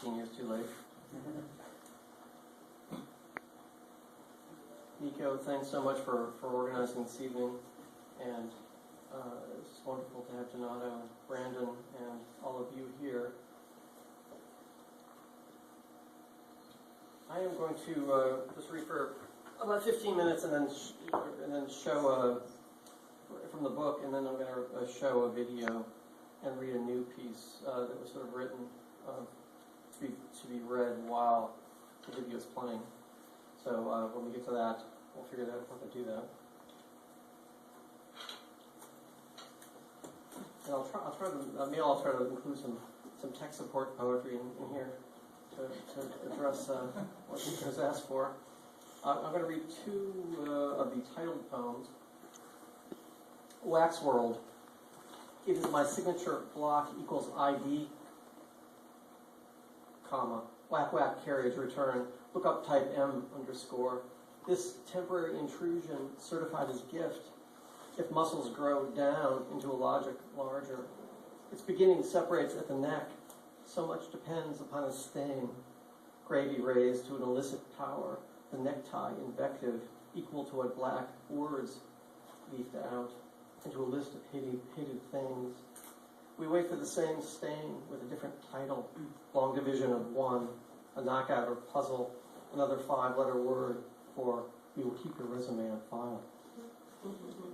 15 years too late. Nico, thanks so much for organizing this evening, and it's wonderful to have Donato and Brandon and all of you here. I am going to just read for about 15 minutes and then show from the book, and then I'm going to show a video and read a new piece that was sort of written to be read while the video is playing. So when we get to that, we'll figure out how to do that. And I'll try to include some tech support poetry in here to address what you guys asked for. I'm going to read two of the titled poems. Wax World. It is my signature block equals ID, comma. Whack whack carriage return. Look up type M underscore. This temporary intrusion certified as gift. If muscles grow down into a logic larger. Its beginning separates at the neck. So much depends upon a stain. Gravy raised to an illicit power. The necktie invective equal to what black words leafed out into a list of hated things. We wait for the same stain with a different title. Long division of one. A knockout or puzzle. Another 5-letter word for we will keep your resume on file.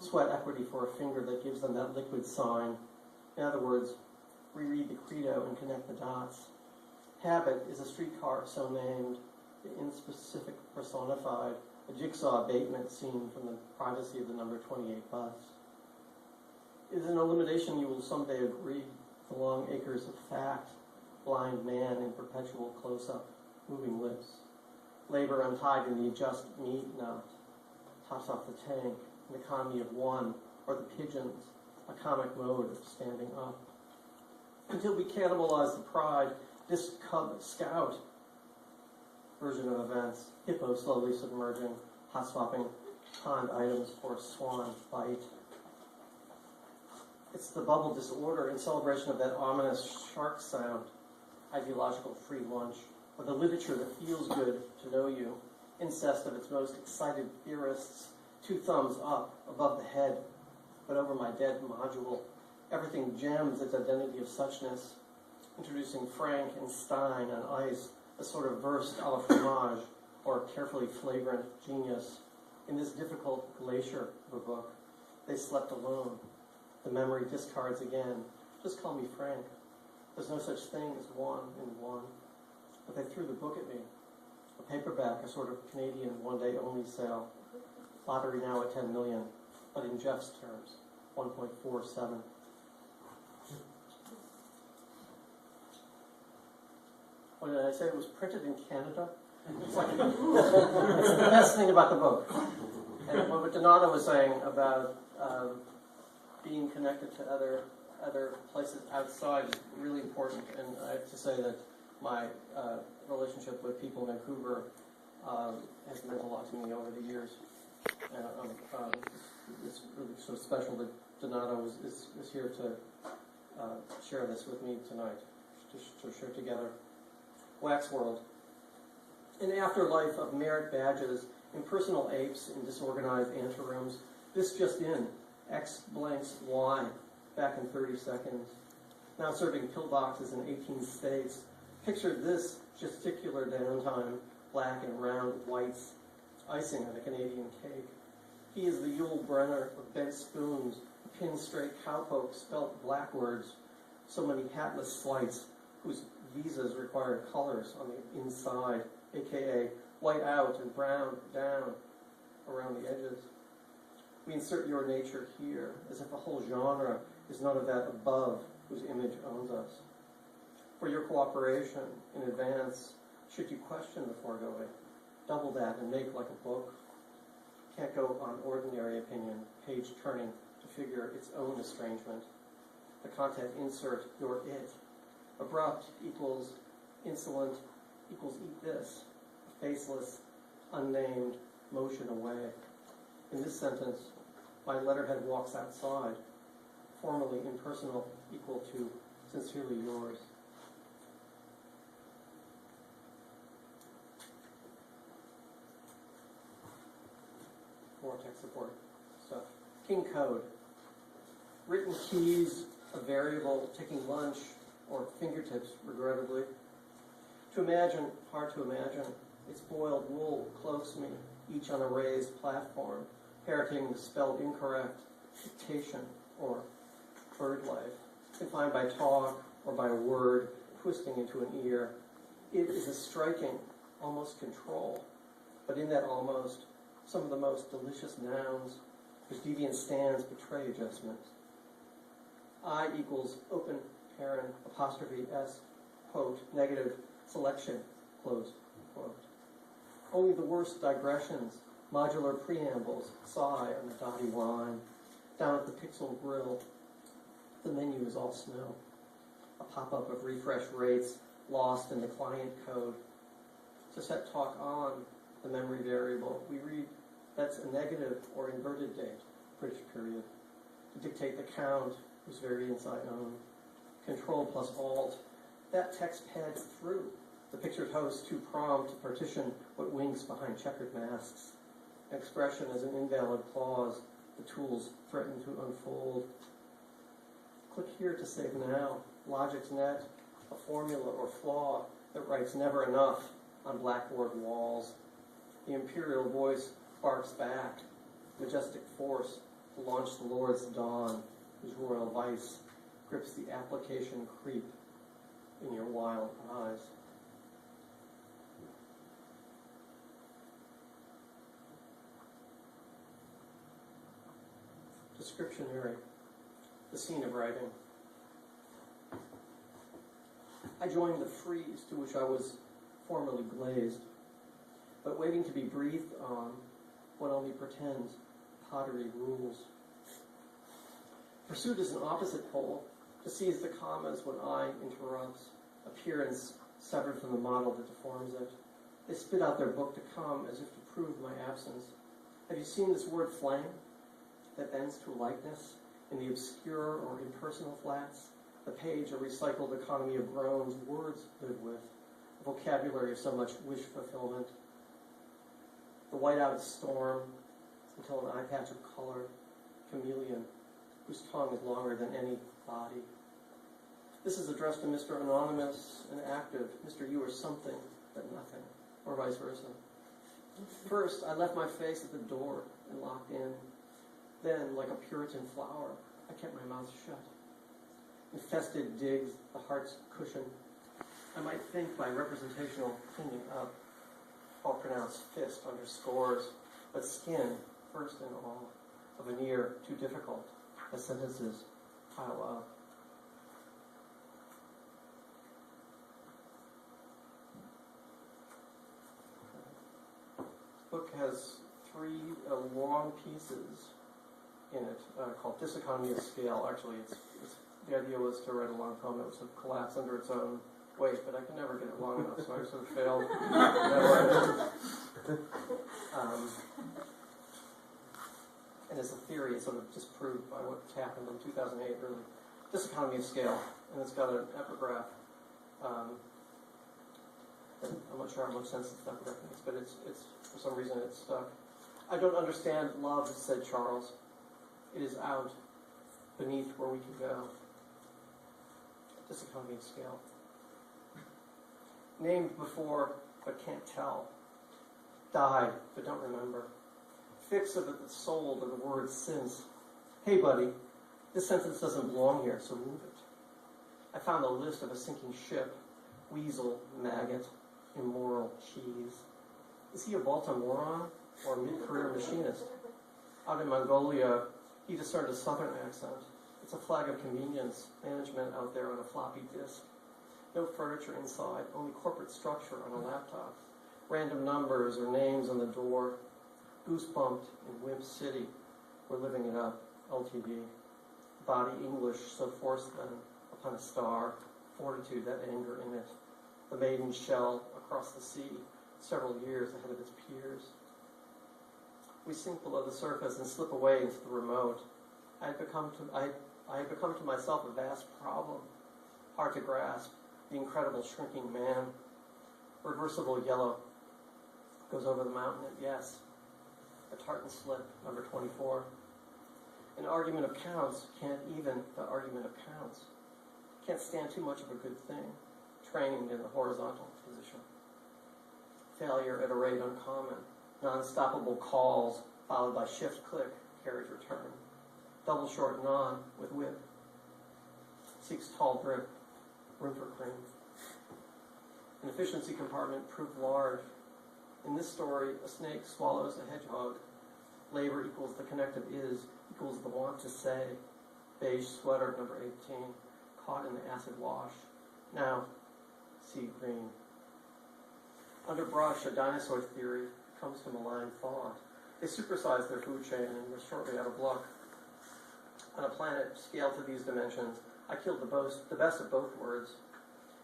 Sweat equity for a finger that gives them that liquid sign. In other words, reread the credo and connect the dots. Habit is a streetcar so named, the inspecific personified, a jigsaw abatement seen from the privacy of the number 28 bus. It is an elimination you will someday agree, the long acres of fact, blind man in perpetual close-up, moving lips. Labor untied in the just meat knot, tops off the tank, an economy of one, or the pigeons, a comic mode of standing up. Until we cannibalize the pride, this cub scout version of events, hippo slowly submerging, hot swapping pond items for a swan bite. It's the bubble disorder in celebration of that ominous shark sound, ideological free lunch, or the literature that feels good to know you, incest of its most excited theorists, 2 thumbs up above the head, but over my dead module. Everything gems its identity of suchness, introducing Frank and Stein on ice, a sort of verse a la fromage, or carefully flagrant genius. In this difficult glacier of a book, they slept alone. The memory discards again. Just call me Frank. There's no such thing as one in one. But they threw the book at me. A paperback, a sort of Canadian one-day-only sale. Lottery now at 10 million, but in Jeff's terms, 1.47. What did I say? It was printed in Canada? It's like, it's the best thing about the book. And what Donato was saying about being connected to other places outside is really important. And I have to say that my relationship with people in Vancouver has meant a lot to me over the years. And it's really so special that Donato is here to share this with me tonight, to share together. Wax World. An afterlife of merit badges, impersonal apes in disorganized anterooms. This just in, X blanks Y, back in 30 seconds. Now serving pillboxes in 18 states. Picture this gesticular downtime, black and round whites, icing on a Canadian cake. He is the Yul Brenner of bent spoons, pin straight cowpoke spelt black words, so many hatless flights whose visas require colors on the inside, aka white out and brown down around the edges. We insert your nature here, as if a whole genre is none of that above whose image owns us. For your cooperation in advance, should you question the foregoing, double that and make like a book. Can't go on ordinary opinion, page turning to figure its own estrangement. The content insert your it. Abrupt equals insolent equals eat this. Faceless, unnamed, motion away. In this sentence, my letterhead walks outside. Formally impersonal equal to sincerely yours. tech support stuff. King code. Written keys, a variable, taking lunch, or fingertips, regrettably. To imagine, hard to imagine, its boiled wool cloaks me, each on a raised platform, parroting the spelled incorrect, dictation, or bird life, defined by talk or by a word twisting into an ear. It is a striking, almost control, but in that almost, some of the most delicious nouns whose deviant stands betray adjustment. I equals open parent apostrophe S, quote, negative selection, close quote. Only the worst digressions, modular preambles, sigh on the dotty line. Down at the Pixel Grill, the menu is all snow. A pop-up of refresh rates lost in the client code. To set talk on the memory variable, we read that's a negative or inverted date, British period. To dictate the count, whose variance I own. Control plus Alt. That text pad through. The pictured host too prompt to partition what winks behind checkered masks. Expression as an invalid clause. The tools threaten to unfold. Click here to save now. Logic's net, a formula or flaw that writes never enough on blackboard walls. The imperial voice barks back, majestic force to launch the Lord's dawn, whose royal vice grips the application creep in your wild eyes. Descriptionary, the scene of writing. I joined the frieze to which I was formerly glazed, but waiting to be breathed on, one only pretends pottery rules. Pursuit is an opposite pole, to seize the commas when I interrupts, appearance severed from the model that deforms it. They spit out their book to come as if to prove my absence. Have you seen this word flame that bends to likeness in the obscure or impersonal flats? The page, a recycled economy of groans words live with, a vocabulary of so much wish fulfillment. The white-out storm until an eye patch of color, chameleon, whose tongue is longer than any body. This is addressed to Mr. Anonymous and active, Mr. You are something, but nothing, or vice versa. First, I left my face at the door and locked in. Then, like a Puritan flower, I kept my mouth shut. Infested digs, the heart's cushion. I might think by representational cleaning up, I'll pronounce fist underscores, but skin, first and all, a veneer too difficult, as sentences pile up. The book has three long pieces in it called Diseconomy of Scale. Actually, the idea was to write a long poem that would sort of collapse under its own weight, but I could never get it long enough, so I sort of failed that way. And as a theory, it's sort of disproved by what happened in 2008, really. Diseconomy of Scale, and it's got an epigraph. I'm not sure how much sense this epigraph makes, but it's for some reason it's stuck. I don't understand love, said Charles. It is out, beneath where we could go. Diseconomy of Scale. Named before, but can't tell. Died, but don't remember. Fix of it the soul to the word since. Hey, buddy, this sentence doesn't belong here, so move it. I found the list of a sinking ship. Weasel, maggot, immoral cheese. Is he a Baltimorean or a mid-career machinist? Out in Mongolia, he discerned a southern accent. It's a flag of convenience, management out there on a floppy disk. No furniture inside, only corporate structure on a laptop. Random numbers or names on the door. Goosebumped in Wimp City. We're living it up, LTD. Body English, so forced then, upon a star. Fortitude, that anger in it. The maiden shell across the sea, several years ahead of its peers. We sink below the surface and slip away into the remote. I had become to myself a vast problem, hard to grasp, the incredible shrinking man. Reversible yellow goes over the mountain, and yes, a tartan slip, number 24. An argument of counts can't even the argument of counts. Can't stand too much of a good thing, trained in the horizontal position. Failure at a rate uncommon. Non-stoppable calls followed by shift-click, carriage return. Double short non with whip. Seeks tall drip, room for cream. An efficiency compartment proved large. In this story, a snake swallows a hedgehog. Labor equals the connective is equals the want to say. Beige sweater, number 18, caught in the acid wash. Now, sea green. Under brush, a dinosaur theory comes to malign thought. They supersized their food chain and were shortly out of luck. On a planet scaled to these dimensions, I killed the best of both words.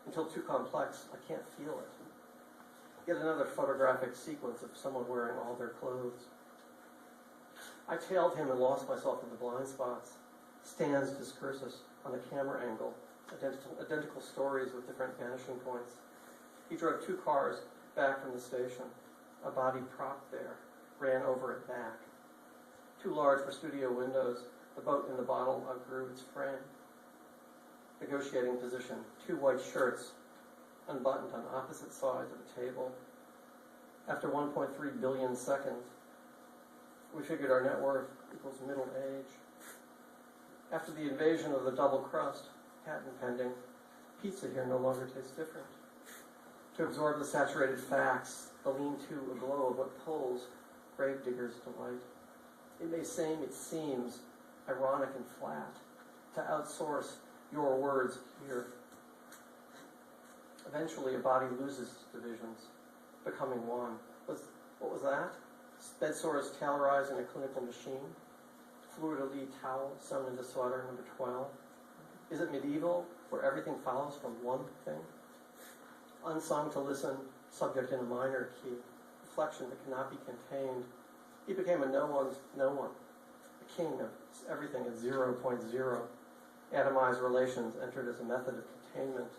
Until too complex, I can't feel it. Yet another photographic sequence of someone wearing all their clothes. I tailed him and lost myself in the blind spots. Stands discursus on the camera angle, identical stories with different vanishing points. He drove 2 cars back from the station. A body propped there, ran over it back. Too large for studio windows, the boat in the bottle outgrew its frame. Negotiating position, 2 white shirts, unbuttoned on opposite sides of the table. After 1.3 billion seconds, we figured our net worth equals middle age. After the invasion of the double crust, patent pending, pizza here no longer tastes different. To absorb the saturated facts, the lean-to aglow of what pulls, gravedigger's delight. It seems ironic and flat, to outsource your words here. Eventually, a body loses its divisions, becoming one. What was that? Bed sores tailorized in a clinical machine. Fleur-de-lis towel sewn into sweater, number 12. Is it medieval, where everything follows from one thing? Unsung to listen, subject in a minor key. Reflection that cannot be contained. He became a no one, a king of everything at 0.0. Atomized relations entered as a method of containment.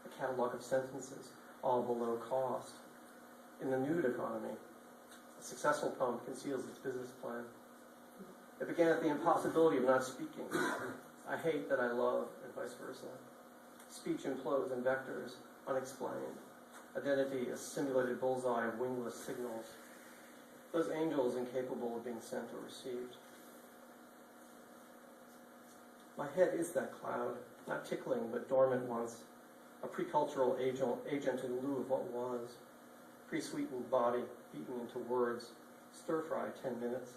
A catalog of sentences, all below cost. In the nude economy, a successful poem conceals its business plan. It began at the impossibility of not speaking. I hate that I love, and vice versa. Speech implodes in vectors, unexplained. Identity, a simulated bullseye of wingless signals. Those angels incapable of being sent or received. My head is that cloud, not tickling, but dormant once. A pre-cultural agent in lieu of what was. Pre-sweetened body, beaten into words. Stir-fry 10 minutes.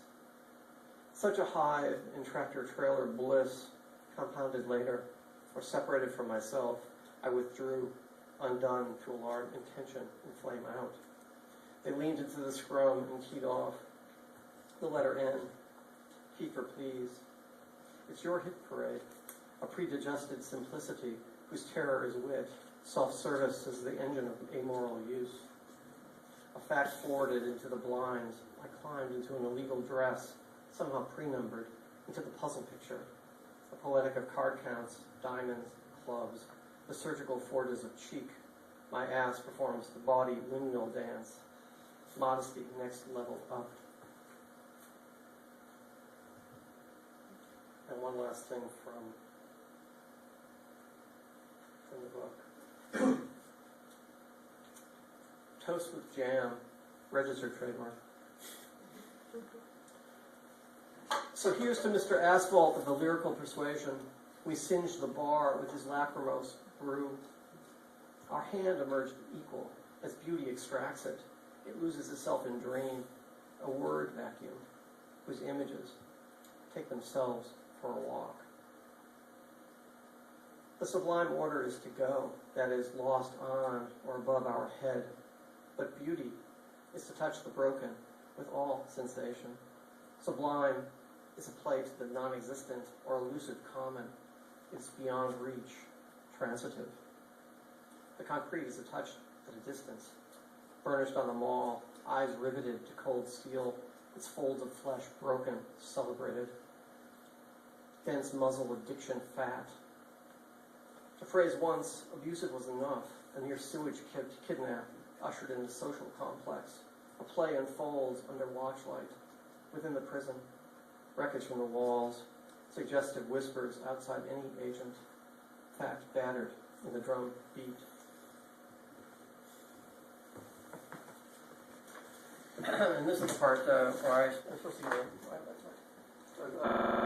Such a hive in tractor-trailer bliss, compounded later, or separated from myself, I withdrew, undone to alarm intention and flame out. They leaned into the scrum and keyed off. The letter N, key for please. It's your hit parade, a predigested simplicity whose terror is wit. Self-service is the engine of amoral use. A fact forwarded into the blinds, I climbed into an illegal dress, somehow pre-numbered, into the puzzle picture. A poetic of card counts, diamonds, clubs, the surgical forges of cheek. My ass performs the body windmill dance. Modesty, next level up. And one last thing from the book. Toast with jam, registered trademark. So here's to Mr. Asphalt of the lyrical persuasion. We singed the bar with his lachrymose brew. Our hand emerged equal as beauty extracts it. It loses itself in dream, a word vacuum, whose images take themselves for a walk. The sublime order is to go, that is, lost on or above our head. But beauty is to touch the broken with all sensation. Sublime is a play to the non-existent or elusive common. It's beyond reach, transitive. The concrete is a touch at a distance, burnished on the mall, eyes riveted to cold steel, its folds of flesh broken, celebrated. Dense muzzle of diction fat. To phrase once, abusive was enough, a near sewage kidnap, ushered in the social complex, A play unfolds under watchlight within the prison. Wreckage from the walls, suggestive whispers outside any agent. Fact battered in the drum beat. And this is the part where I'm supposed to go.